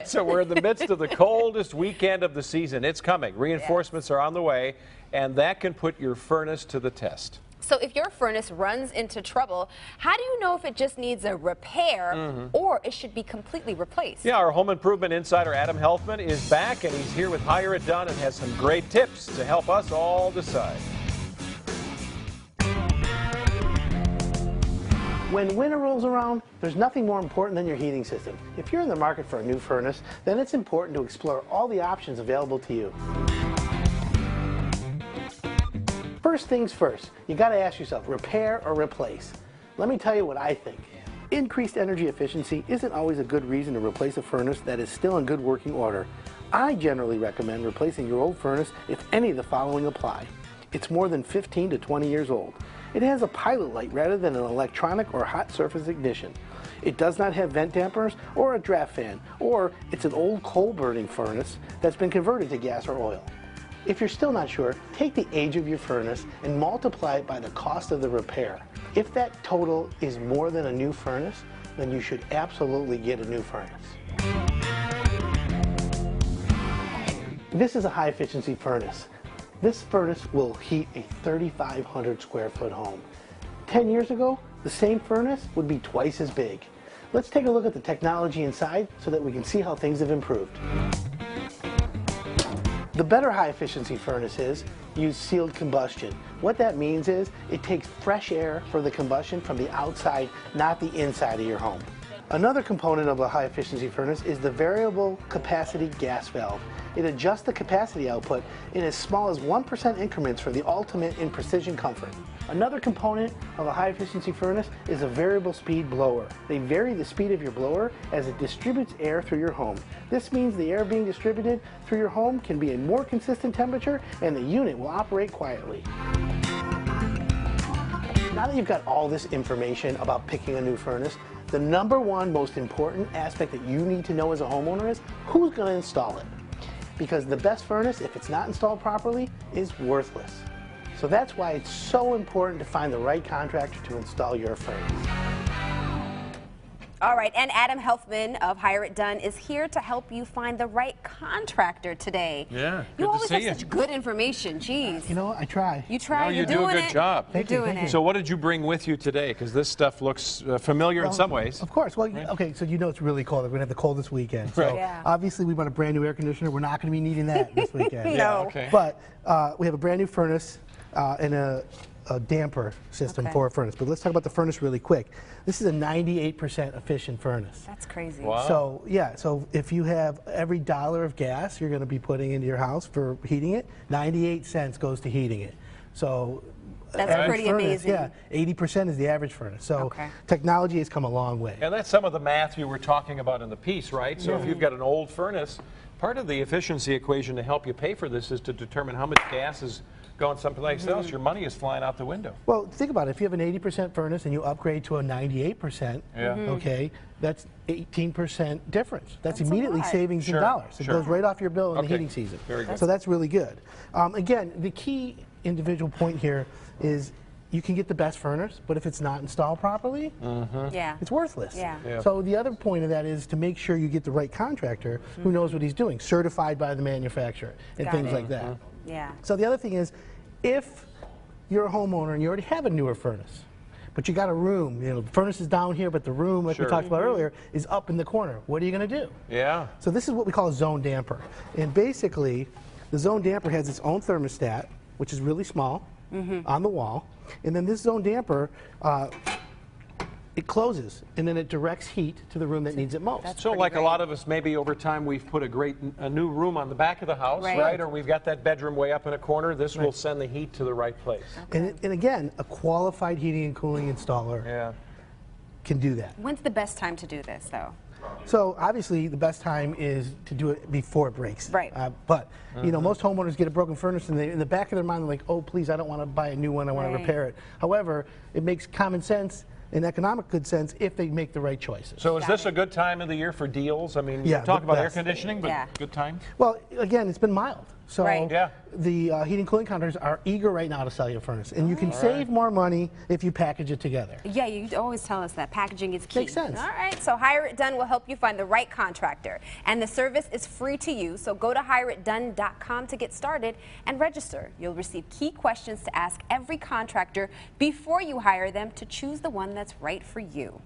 So we're in the midst of the coldest weekend of the season. It's coming. Reinforcements are on the way, and that can put your furnace to the test. So if your furnace runs into trouble, how do you know if it just needs a repair or it should be completely replaced? Yeah, our home improvement insider Adam Helfman is back, and he's here with Hire It Done and has some great tips to help us all decide. When winter rolls around, there's nothing more important than your heating system. If you're in the market for a new furnace, then it's important to explore all the options available to you. First things first, you got to ask yourself, repair or replace? Let me tell you what I think. Increased energy efficiency isn't always a good reason to replace a furnace that is still in good working order. I generally recommend replacing your old furnace if any of the following apply. It's more than 15 to 20 years old. It has a pilot light rather than an electronic or hot surface ignition. It does not have vent dampers or a draft fan, or it's an old coal burning furnace that's been converted to gas or oil. If you're still not sure, take the age of your furnace and multiply it by the cost of the repair. If that total is more than a new furnace, then you should absolutely get a new furnace. This is a high efficiency furnace. This furnace will heat a 3,500 square foot home. 10 years ago, the same furnace would be twice as big. Let's take a look at the technology inside so that we can see how things have improved. The better high efficiency furnaces use sealed combustion. What that means is it takes fresh air for the combustion from the outside, not the inside of your home. Another component of a high efficiency furnace is the variable capacity gas valve. It adjusts the capacity output in as small as 1% increments for the ultimate in precision comfort. Another component of a high efficiency furnace is a variable speed blower. They vary the speed of your blower as it distributes air through your home. This means the air being distributed through your home can be a more consistent temperature and the unit will operate quietly. Now that you've got all this information about picking a new furnace, the number one most important aspect that you need to know as a homeowner is who's going to install it. Because the best furnace, if it's not installed properly, is worthless. So that's why it's so important to find the right contractor to install your furnace. All right, and Adam Helfman of Hire It Done is here to help you find the right contractor today. Yeah, you always have such good information. Jeez. You know what? I try. You try. You do a good job. You're doing it. So what did you bring with you today? Because this stuff looks familiar in some ways. Of course. Well, okay, so you know it's really cold. We're going to have the coldest weekend. So obviously we bought a brand new air conditioner. We're not going to be needing that this weekend. No. Okay. But we have a brand new furnace and a damper system for a furnace. But let's talk about the furnace really quick. This is a 98% efficient furnace. That's crazy. Wow. So yeah, so if you have every dollar of gas you're going to be putting into your house for heating it, 98 cents goes to heating it. So that's pretty amazing. Yeah, 80% is the average furnace. So technology has come a long way. And that's some of the math you were talking about in the piece, right? So if you've got an old furnace, part of the efficiency equation to help you pay for this is to determine how much gas is going someplace else. Your money is flying out the window. Well, think about it. If you have an 80% furnace and you upgrade to a 98%, okay, that's 18% difference. That's immediately savings in dollars. It goes right off your bill in the heating season. Very good. So that's really good. Again, the key individual point here is you can get the best furnace, but if it's not installed properly, it's worthless. So the other point of that is to make sure you get the right contractor who knows what he's doing, certified by the manufacturer and things like that. So the other thing is, if you're a homeowner and you already have a newer furnace, but you got a room, you know, the furnace is down here, but the room, like we talked about earlier, is up in the corner. What are you going to do? So this is what we call a zone damper. And basically, the zone damper has its own thermostat, which is really small, on the wall. And then this zone damper, it closes, and then it directs heat to the room that needs it most. So like a lot of us, maybe over time we've put a new room on the back of the house, right? Or we've got that bedroom way up in a corner. This will send the heat to the right place. And again, a qualified heating and cooling installer can do that. When's the best time to do this, though? So obviously the best time is to do it before it breaks. But you know, most homeowners get a broken furnace and in the back of their mind they're like, oh please, I don't want to buy a new one, I want to repair it. However, it makes common sense and economic good sense if they make the right choices. So is this a good time of the year for deals? I mean, you talk about air conditioning, but good time? Well, again, it's been mild. So the heating and cooling contractors are eager right now to sell you a furnace, and you can save more money if you package it together. Yeah, you always tell us that packaging is key. Makes sense. All right, so Hire It Done will help you find the right contractor, and the service is free to use. So go to hireitdone.com to get started and register. You'll receive key questions to ask every contractor before you hire them to choose the one that's right for you.